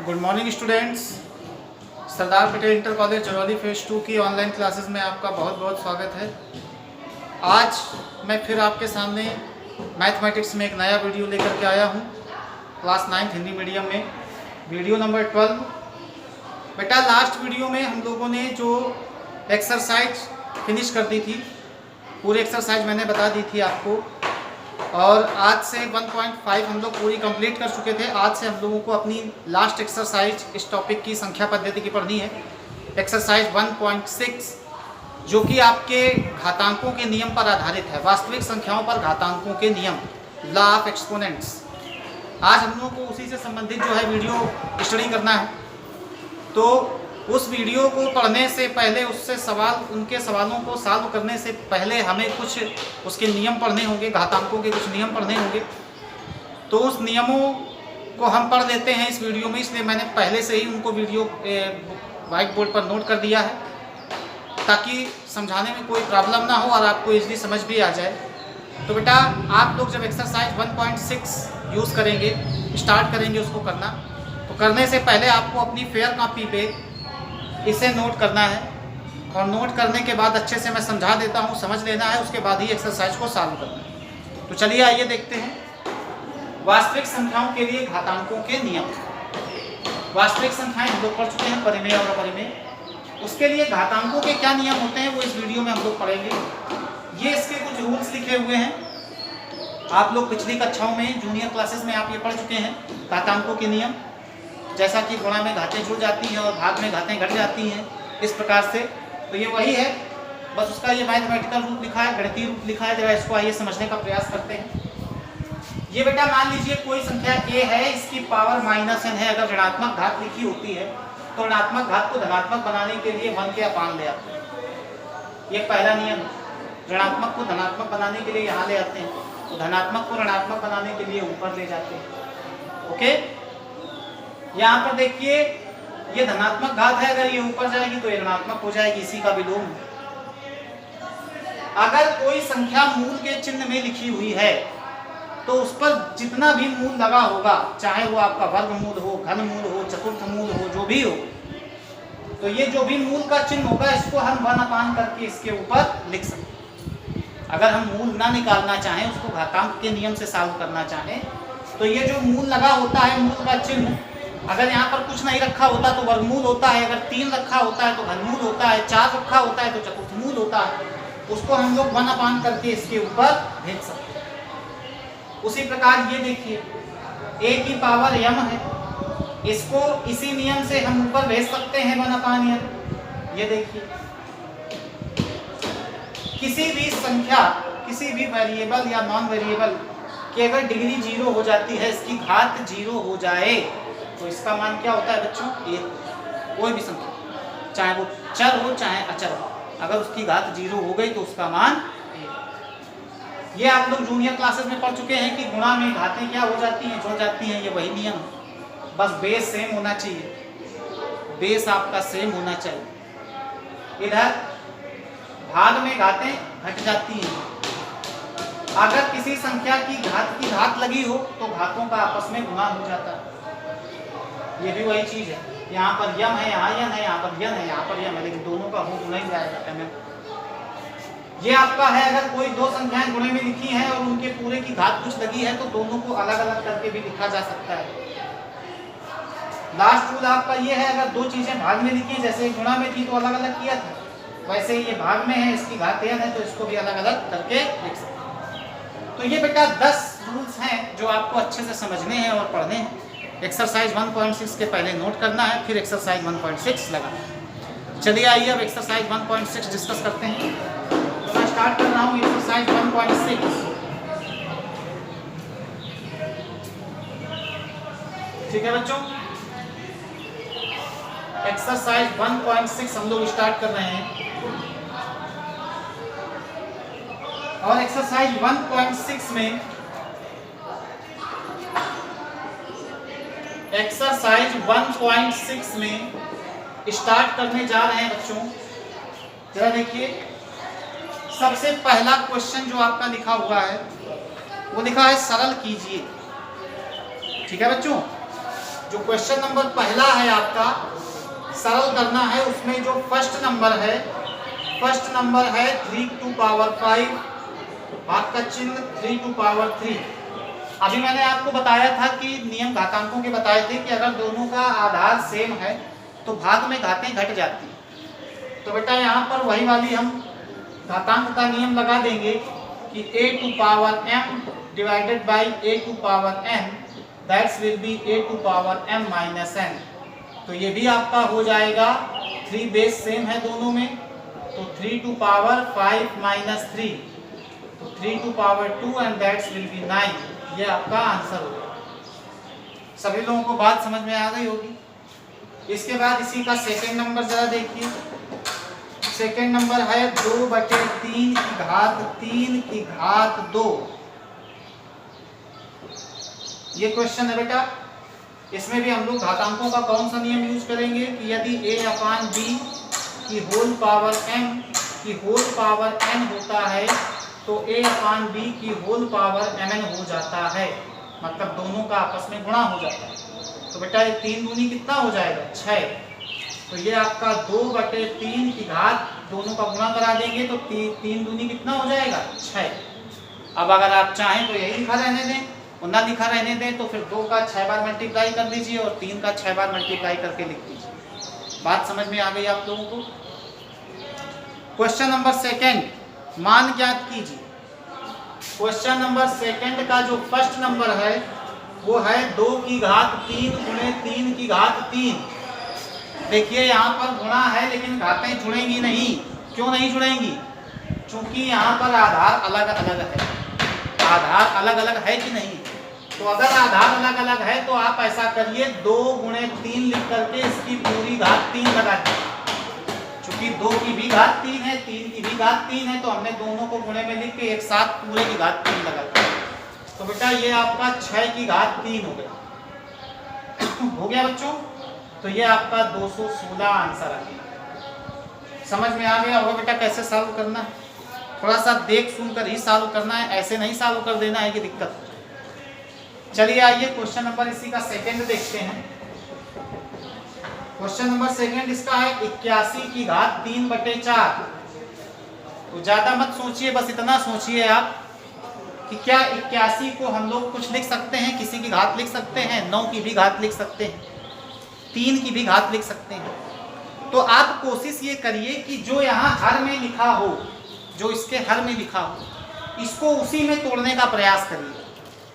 Good morning students. Sardar Patel inter college Jarauli phase 2 की online classes में आपका बहुत बहुत स्वागत है। आज मैं फिर आपके सामने मैथमेटिक्स में एक नया वीडियो लेकर के आया हूँ, क्लास 9 हिंदी मीडियम में, वीडियो नंबर 12। बेटा लास्ट वीडियो में हम लोगों ने जो एक्सरसाइज फिनिश कर दी थी, पूरी एक्सरसाइज मैंने बता दी थी आपको, और आज से 1.5 हम लोग पूरी कंप्लीट कर चुके थे। आज से हम लोगों को अपनी लास्ट एक्सरसाइज इस टॉपिक की संख्या पद्धति की पढ़नी है, एक्सरसाइज 1.6, जो कि आपके घातांकों के नियम पर आधारित है, वास्तविक संख्याओं पर घातांकों के नियम, लॉ ऑफ एक्सपोनेंट्स। आज हम लोगों को उसी से संबंधित जो है वीडियो स्टडी करना है। तो उस वीडियो को पढ़ने से पहले, उससे उनके सवालों को सॉल्व करने से पहले हमें कुछ उसके नियम पढ़ने होंगे, घातांकों के कुछ नियम पढ़ने होंगे। तो उस नियमों को हम पढ़ लेते हैं इस वीडियो में, इसलिए मैंने पहले से ही उनको वीडियो व्हाइट बोर्ड पर नोट कर दिया है, ताकि समझाने में कोई प्रॉब्लम ना हो और आपको इजीली समझ भी आ जाए। तो बेटा आप लोग जब एक्सरसाइज 1.6 यूज़ करेंगे, स्टार्ट करेंगे उसको करना, तो करने से पहले आपको अपनी फेयर कॉपी पे इसे नोट करना है, और नोट करने के बाद अच्छे से मैं समझा देता हूँ, समझ लेना है, उसके बाद ही एक्सरसाइज को सॉल्व करना है। तो चलिए आइए देखते हैं वास्तविक संख्याओं के लिए घातांकों के नियम। वास्तविक संख्याएं हम लोग पढ़ चुके हैं, परिमेय और अपरिमेय। उसके लिए घातांकों के क्या नियम होते हैं वो इस वीडियो में हम लोग पढ़ेंगे। ये इसके कुछ रूल्स लिखे हुए हैं, आप लोग पिछली कक्षाओं में, जूनियर क्लासेस में आप ये पढ़ चुके हैं घातांकों के नियम, जैसा कि गुणा में घातें जुड़ जाती हैं और भाग में घातें घट जाती हैं, इस प्रकार से। तो ये वही है, बस उसका ये मैथमेटिकल रूप लिखा है, गणितीय रूप लिखा है। जरा इसको आइए समझने का प्रयास करते हैं। ये बेटा मान लीजिए कोई संख्या a है, इसकी पावर -n है। अगर ऋणात्मक घात लिखी होती है तो ऋणात्मक घात को धनात्मक बनाने के लिए 1 के अपान ले आते हैं। ये पहला नियम, ऋणात्मक को धनात्मक बनाने के लिए यहाँ ले आते हैं, तो धनात्मक को ऋणात्मक बनाने के लिए ऊपर ले जाते हैं। ओके, यहाँ पर देखिए ये धनात्मक घात है, अगर ये ऊपर जाएगी तो ये ऋणात्मक हो जाएगी, इसी का विलोम। अगर कोई संख्या मूल के चिन्ह में लिखी हुई है तो उस पर जितना भी मूल लगा होगा, चाहे वो आपका वर्गमूल हो, घनमूल हो, चतुर्थ मूल हो, जो भी हो, तो ये जो भी मूल का चिन्ह होगा इसको हम 1/, करके इसके ऊपर लिख सकते हैं। अगर हम मूल ना निकालना चाहें, उसको घातांक के नियम से सॉल्व करना चाहें, तो ये जो मूल लगा होता है, मूल का चिन्ह, अगर यहाँ पर कुछ नहीं रखा होता तो वर्गमूल होता है, अगर 3 रखा होता है तो घनमूल होता है, 4 रखा होता है तो चतुर्थमूल होता है, उसको हम लोग 1/, करके इसके ऊपर भेज सकते हैं। उसी प्रकार ये देखिए a की पावर m है, इसको इसी नियम से हम ऊपर भेज सकते हैं 1/n। ये देखिए किसी भी संख्या, किसी भी वेरिएबल या नॉन वेरिएबल की अगर डिग्री 0 हो जाती है, इसकी घात 0 हो जाए, तो इसका मान क्या होता है बच्चों? 1। कोई भी संख्या, चाहे वो चर हो चाहे अचर हो, अगर उसकी घात 0 हो गई तो उसका मान 1। ये आप लोग जूनियर क्लासेस में पढ़ चुके हैं कि गुणा में घातें क्या हो जाती हैं? जुड़ जाती हैं। ये वही नियम, बस बेस सेम होना चाहिए, बेस आपका सेम होना चाहिए। इधर भाग में घातें घट जाती हैं। अगर किसी संख्या की घात लगी हो तो घातों का आपस में गुणा हो जाता है। ये भी वही चीज है, यहाँ पर यम है, यहाँ यन है, यहाँ पर यन है, यहाँ पर यम है, लेकिन दोनों का हो गुणा ही जाएगा। ये आपका है, अगर कोई दो संख्याएं गुणे में लिखी हैं और उनके पूरे की घात कुछ लगी है तो दोनों को अलग अलग करके भी लिखा जा सकता है। लास्ट रूल आपका ये है, अगर दो चीजें भाग में लिखी, जैसे गुणा में थी तो अलग अलग किया था, वैसे ही ये भाग में है, इसकी घात n है तो इसको भी अलग अलग करके लिख सकते हैं। तो ये बेटा 10 रूल्स हैं जो आपको अच्छे से समझने हैं और पढ़ने हैं। एक्सरसाइज 1.6 के पहले नोट करना है, फिर एक्सरसाइज 1.6 लगाना है। चलिए आइए अब एक्सरसाइज 1.6 डिस्कस करते हैं। तो मैं स्टार्ट कर रहा हूँ एक्सरसाइज 1.6। ठीक है बच्चों, एक्सरसाइज 1.6 हम लोग स्टार्ट कर रहे हैं। और एक्सरसाइज 1.6 में एक्सरसाइज 1.6 में स्टार्ट करने जा रहे हैं बच्चों। जरा देखिए, सबसे पहला क्वेश्चन जो आपका लिखा हुआ है वो लिखा है सरल कीजिए। ठीक है बच्चों, जो क्वेश्चन नंबर पहला है आपका सरल करना है, उसमें जो फर्स्ट नंबर है 3 टू पावर 5, भाग का चिन्ह 3 टू पावर 3। अभी मैंने आपको बताया था कि नियम घातांकों के बताए थे कि अगर दोनों का आधार सेम है तो भाग में घातें घट जाती हैं। तो बेटा यहाँ पर वही वाली हम घातांक का नियम लगा देंगे कि a to power m divided by a to power n, that's will be a to power m minus n। तो ये भी आपका हो जाएगा, 3 बेस सेम है दोनों में, तो 3 टू पावर 5 माइनस 3, तो 3 to power 2 and that's will be 9। ये आपका आंसर होगा। सभी लोगों को बात समझ में आ गई होगी। इसके बाद इसी का सेकंड नंबर जरा देखिए। सेकंड नंबर है 2/3 की घात 2। ये क्वेश्चन है बेटा। इसमें भी हम लोग घातांकों का कौन सा नियम यूज करेंगे कि यदि a/b की होल पावर m की होल पावर n होता है तो a/b की होल पावर mn हो जाता है, मतलब दोनों का आपस में गुणा हो जाता है। तो बेटा ये 3 दूनी कितना हो जाएगा, 6। तो ये आपका 2/3 की घात, दोनों का गुणा करा देंगे तो 3 दूनी कितना हो जाएगा, 6। अब अगर आप चाहें तो यही लिखा रहने दें, और ना लिखा रहने दें तो फिर 2 का 6 बार मल्टीप्लाई कर दीजिए और 3 का 6 बार मल्टीप्लाई करके लिख दीजिए। बात समझ में आ गई आप लोगों को। क्वेश्चन नंबर सेकंड, मान ज्ञात कीजिए। क्वेश्चन नंबर सेकंड का जो फर्स्ट नंबर है वो है 2 की घात 3 गुणे 3 की घात 3। देखिए यहाँ पर गुणा है लेकिन घातें जुड़ेंगी नहीं। क्यों नहीं जुड़ेंगी? क्योंकि यहाँ पर आधार अलग अलग है। आधार अलग अलग है कि नहीं? तो अगर आधार अलग अलग है तो आप ऐसा करिए, 2 गुणे 3 लिख करके इसकी पूरी घात 3 लगा दीजिए। क्योंकि 2 की भी घात 3 है, 3 की भी घात 3 है, तो हमने दोनों को गुणे में लिख के एक साथ पूरे की घात 3 लगा दी। तो बेटा ये आपका 6 की घात 3 हो गया। हो गया बच्चों? तो ये आपका 216 आंसर आ गया। समझ में आ गया होगा बेटा कैसे सॉल्व करना है? थोड़ा सा देख सुनकर ही सॉल्व करना है, ऐसे नहीं सॉल्व कर देना है कि दिक्कत। चलिए आइए क्वेश्चन नंबर इसी का सेकंड देखते हैं। क्वेश्चन नंबर सेकंड इसका है 81 की घात 3/4। तो ज्यादा मत सोचिए, बस इतना सोचिए आप कि क्या 81 को हम लोग कुछ लिख सकते हैं, किसी की घात लिख सकते हैं, 9 की भी घात लिख सकते हैं, 3 की भी घात लिख सकते हैं। तो आप कोशिश ये करिए कि जो यहाँ हर में लिखा हो, जो इसके हर में लिखा हो, इसको उसी में तोड़ने का प्रयास करिए।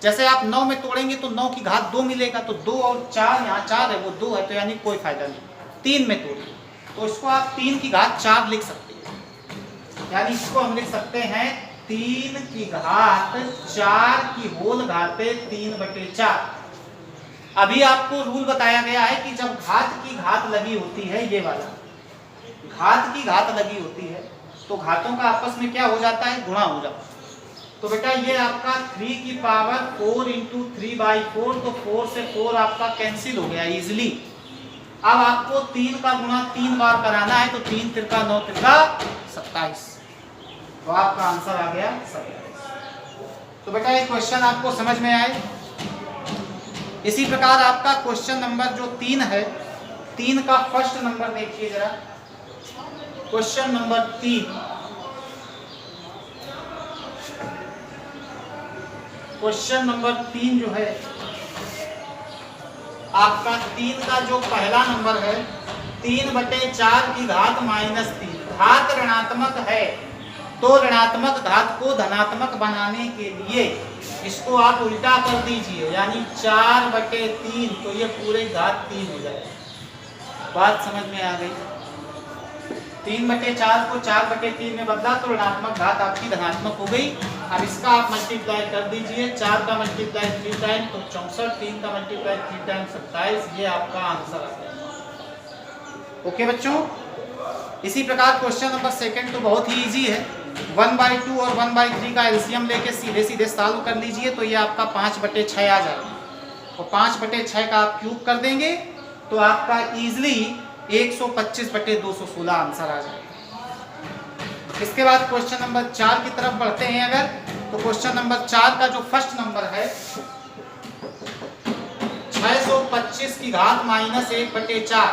जैसे आप 9 में तोड़ेंगे तो 9 की घात 2 मिलेगा, तो 2 और 4, यहाँ 4 है वो 2 है, तो यानी कोई फायदा नहीं। 3 में तोड़िए तो इसको आप 3 की घात 4 लिख सकते हैं। यानी इसको हम लिख सकते हैं 3 की घात 4 की होल घाते 3/4। अभी आपको रूल बताया गया है कि जब घात की घात लगी होती है, ये वाला घात की घात लगी होती है, तो घातों का आपस में क्या हो जाता है, गुणा हो जाता है। तो बेटा ये आपका 3 की पावर 4 इंटू 3/4, तो 4 से 4 आपका कैंसिल हो गया इजिली। अब आपको 3 का गुणा 3 बार कराना है, तो 3 तिरका 9 तिरका 27, तो आपका आंसर आ गया 27। तो बेटा ये क्वेश्चन आपको समझ में आए। इसी प्रकार आपका क्वेश्चन नंबर जो 3 है, 3 का फर्स्ट नंबर देखिए जरा। क्वेश्चन नंबर 3, क्वेश्चन नंबर 3 जो है आपका 3 का जो पहला नंबर है 3/4 की घात -3। घात ऋणात्मक है तो ऋणात्मक घात को धनात्मक बनाने के लिए इसको आप उल्टा कर दीजिए, यानी 4/3, तो ये पूरे घात 3 हो जाएगा। बात समझ में आ गई? 3/4 को 4/3 में बदला तो ऋणात्मक घात आपकी धनात्मक हो गई। अब इसका आप मल्टीप्लाई कर दीजिए, 4 का मल्टीप्लाई 3 टाइम तो 64, 3 का मल्टीप्लाई 3 टाइम 27, ये आपका आंसर आ गया। ओके बच्चों, इसी प्रकार क्वेश्चन नंबर सेकंड तो बहुत ही इजी है। 1/2 और 1/3 का एलसीएम लेके सीधे सीधे सॉल्व कर लीजिए, तो ये आपका 5/6 आ जाएगा। और 5/6 का आप क्यूब कर देंगे तो आपका इजीली 125/216 आंसर आ जाएगा। इसके बाद क्वेश्चन नंबर 4 की तरफ बढ़ते हैं अगर, तो क्वेश्चन नंबर 4 का जो फर्स्ट नंबर है 625 की घात -1/4,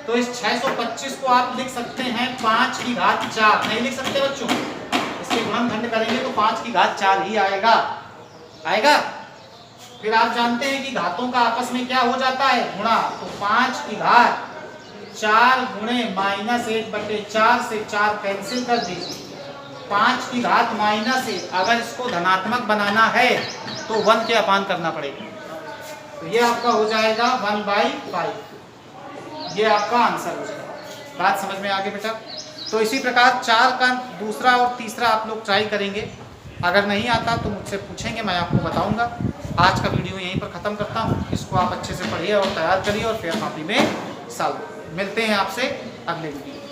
तो इस 625 को आप लिख सकते हैं 5 की घात 4, नहीं लिख सकते बच्चों, इसके गुणनखंड करेंगे तो 5 की घात 4 ही आएगा। फिर आप जानते हैं कि घातों का आपस में क्या हो जाता है, गुणा, तो 5 की घात 4 गुणे -1/4 से 4 कैंसिल कर दीजिए, 5 की घात -1, अगर इसको धनात्मक बनाना है तो 1 के अपान करना पड़ेगा, तो ये आपका हो जाएगा 1/5, ये आपका आंसर हो जाएगा। बात समझ में आ गई बेटा? तो इसी प्रकार 4 का दूसरा और तीसरा आप लोग ट्राई करेंगे, अगर नहीं आता तो मुझसे पूछेंगे, मैं आपको बताऊंगा। आज का वीडियो यहीं पर ख़त्म करता हूँ, इसको आप अच्छे से पढ़िए और तैयार करिए और फिर कॉपी में सॉल्व। मिलते हैं आपसे अगले वीडियो।